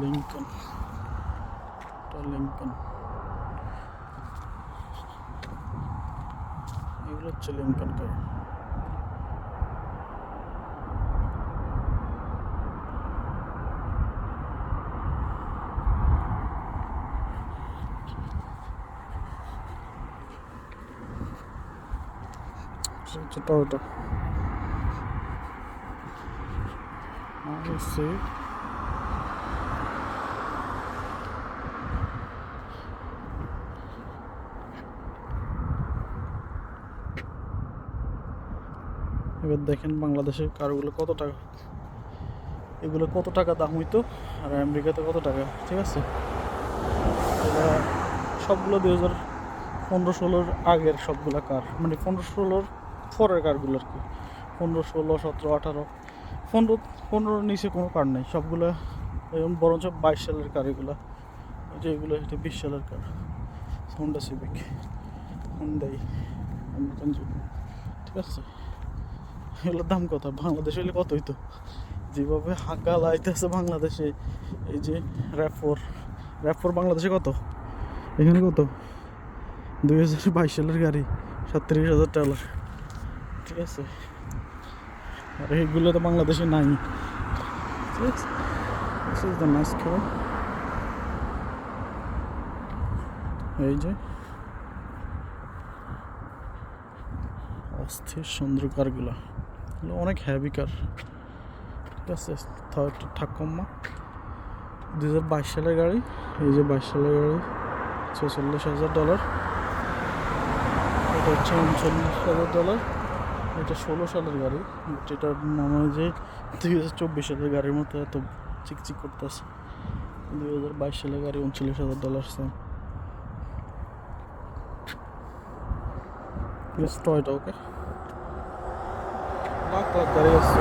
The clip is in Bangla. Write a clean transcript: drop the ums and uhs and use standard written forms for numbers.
লিঙ্কন, লিঙ্কন, এগুলো হচ্ছে লিঙ্কন গাড়ি। হচ্ছে টয়োটা। এবার দেখেন বাংলাদেশের কারগুলো কত টাকা, এগুলো কত টাকা দাম হইতো আর আমেরিকাতে কত টাকা। ঠিক আছে, এটা সবগুলো 2015-16 আগের সবগুলো কার, মানে 15-16 পরের কারগুলো আর কি। 15, 16, 17, 18, 15 নিচে কোনো কার নেই সবগুলো, বরঞ্চ 22 সালের কার এগুলো। যে এগুলো এটা 20 সালের car, Honda Civic, Hyundai, American jeep. ঠিক আছে, এগুলোর দাম কত, বাংলাদেশে হলে কত হইতো। যেভাবে হাঁকা লাইতেছে বাংলাদেশে, এই যে র্যাপ4 বাংলাদেশে কত, এখানে কত, 2022 সালের গাড়ি, $37,000। ঠিক আছে, আর এইগুলো তো বাংলাদেশে নাই। ঠিক আছে, দিস ইজ দ্য নাইস কার। এই যে অস্থির সুন্দর কারগুলো, এগুলো অনেক হ্যাভি কার। ঠিক আছে, ঠাকুমা 2022 সালের গাড়ি। এই যে 22 সালের গাড়ি, $46,000। এটা হচ্ছে $39,000। এটা 16 সালের গাড়ি, যেটা মনে হয় যে 2024 সালের গাড়ির মতো এত চিকচিক করতেছে। 2022 সালের গাড়ি, $39,000 সেম। টয়টা, ওকে, লাখ লাখ গাড়ি আসছে।